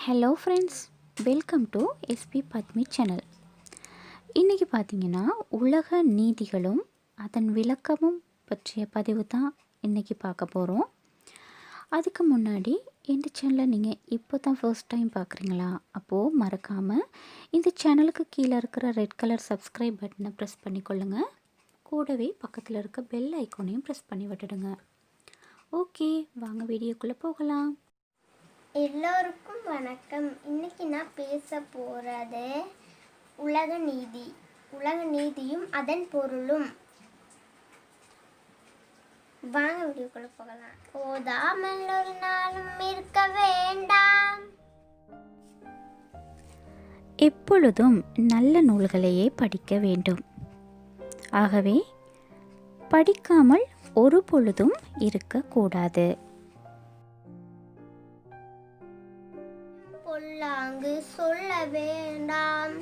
Hello friends, welcome to SP Padmi channel. இன்றைக்கி பார்த்திங்கன்னா உலக நீதிகளும் அதன் விளக்கமும் பற்றிய பதிவு தான் இன்றைக்கி பார்க்க போகிறோம். அதுக்கு முன்னாடி இந்த சேனலை நீங்கள் இப்போ தான் ஃபர்ஸ்ட் டைம் பார்க்குறீங்களா? அப்போது மறக்காமல் இந்த சேனலுக்கு கீழே இருக்கிற ரெட் கலர் சப்ஸ்கிரைப் பட்டனை ப்ரெஸ் பண்ணிக்கொள்ளுங்கள். கூடவே பக்கத்தில் இருக்க பெல் ஐக்கோனையும் ப்ரெஸ் பண்ணி விட்டுடுங்க. ஓகே, வாங்க வீடியோக்குள்ளே போகலாம். எல்லோருக்கும் வணக்கம். இன்னைக்கு நான் பேச போகிறது உலக நீதியும் அதன் பொருளும். வாங்க வீடியோக்குள்ள போகலாம். ஓதாமல் ஒரு நாளும் இருக்க வேண்டாம். எப்பொழுதும் நல்ல நூல்களையே படிக்க வேண்டும். ஆகவே படிக்காமல் ஒரு பொழுதும் இருக்கக்கூடாது. பொல்லாங்கு சொல்ல வேண்டாம்.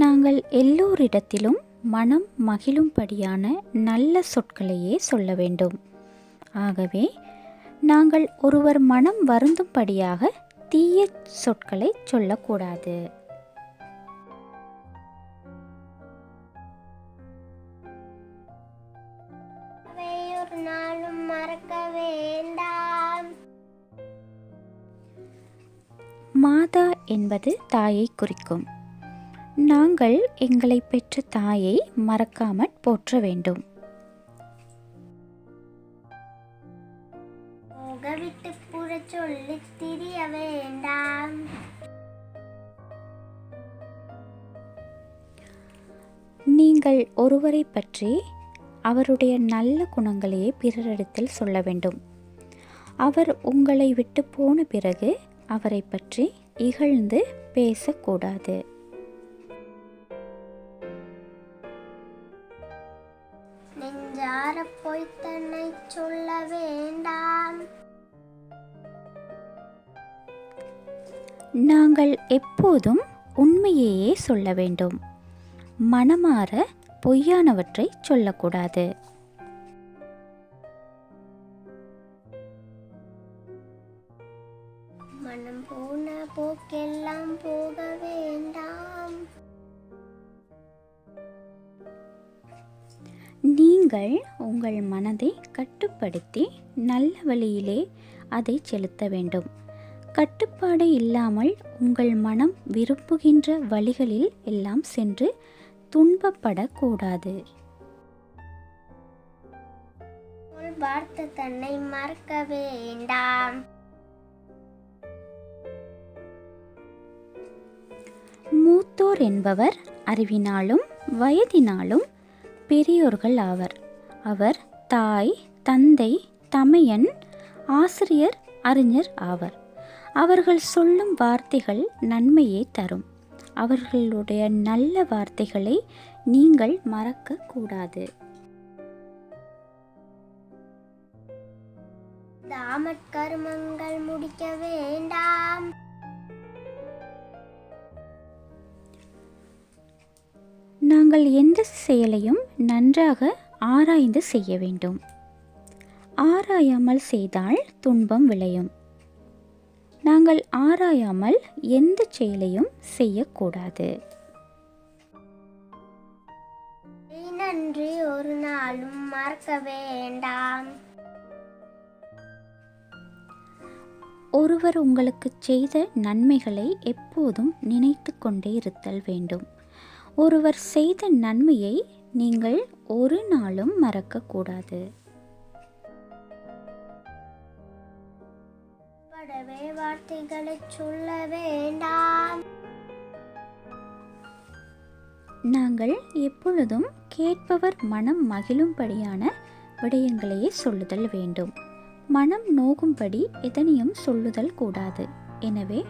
நாங்கள் எல்லோரிடத்திலும் மனம் மகிழும்படியான நல்ல சொற்களையே சொல்ல வேண்டும். ஆகவே நாங்கள் ஒருவர் மனம் வருந்தும்படியாக தீய சொற்களை சொல்லக்கூடாது. ஒரு நாளும் மறக்க வேண்டாம். மாதா என்பது தாயை குறிக்கும். நாங்கள் எங்களை பெற்ற தாயை மறக்காமற் போற்ற வேண்டும். விட்டு புற சொல்லி திரிய வேண்டாம். நீங்கள் ஒருவரை பற்றி அவருடைய நல்ல குணங்களையே பிறரிடத்தில் சொல்ல வேண்டும். அவர் உங்களை விட்டு போன பிறகு அவரை பற்றி இகழ்ந்து பேசக்கூடாது. நெஞ்சார பொய்த்தனை சொல்ல வேண்டாம். நாங்கள் எப்போதும் உண்மையையே சொல்ல வேண்டும். மனமாற பொய்யானவற்றை சொல்லக்கூடாது. மனம் போன போக்கெல்லாம் போக வேண்டாம். நீங்கள் உங்கள் மனதை கட்டுப்படுத்தி நல்ல வழியிலே அதை செலுத்த வேண்டும். கட்டுப்பாடு இல்லாமல் உங்கள் மனம் விரும்புகின்ற வழிகளில் எல்லாம் சென்று துன்பப்படக்கூடாது. வார்த்தை தன்னை மறக்க வேண்டாம். மூத்தோர் என்பவர் அறிவினாலும் வயதினாலும் பெரியோர்கள் ஆவர். அவர் தாய், தந்தை, தமையன், ஆசிரியர், அறிஞர் ஆவர். அவர்கள் சொல்லும் வார்த்தைகள் நன்மையே தரும். அவர்களுடைய நல்ல வார்த்தைகளை நீங்கள் மறக்க கூடாது. தாமற்கர்மங்கள் முடிக்க வேண்டாம். நாங்கள் எந்த செயலையும் நன்றாக ஆராய்ந்து செய்ய வேண்டும். ஆராயாமல் செய்தால் துன்பம் விளையும். நாங்கள் ஆராயாமல் எந்த செயலையும் செய்யக்கூடாது. நன்றி ஒரு நாளும் மறக்க வேண்டாம். ஒருவர் உங்களுக்கு செய்த நன்மைகளை எப்போதும் நினைத்து கொண்டே இருத்தல் வேண்டும். ஒருவர் செய்த நன்மையை நீங்கள் ஒரு நாளும் மறக்கக்கூடாது. வார்த்தைகளை சொல்ல வேண்டாம். நாங்கள் எப்பொழுதும் கேட்பவர் மனம் மகிழும்படியான விடயங்களையே சொல்லுதல் வேண்டும். மனம் நோகும்படி எதனையும் சொல்லுதல் கூடாது. எனவே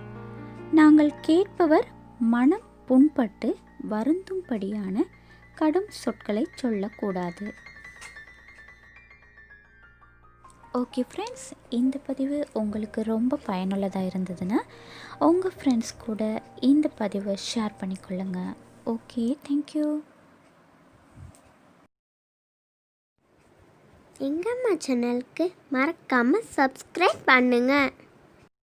நாங்கள் கேட்பவர் மனம் புண்பட்டு வருந்தும்படியான கடும் சொற்களை சொல்லக்கூடாது. ஓகே ஃப்ரெண்ட்ஸ், இந்த பதிவு உங்களுக்கு ரொம்ப பயனுள்ளதாக இருந்ததுன்னா உங்கள் ஃப்ரெண்ட்ஸ் கூட இந்த பதிவை ஷேர் பண்ணிக்கொள்ளுங்கள். Okay, thank you. எங்கள் அம்மா சேனலுக்கு மறக்காமல் சப்ஸ்கிரைப் பண்ணுங்கள்.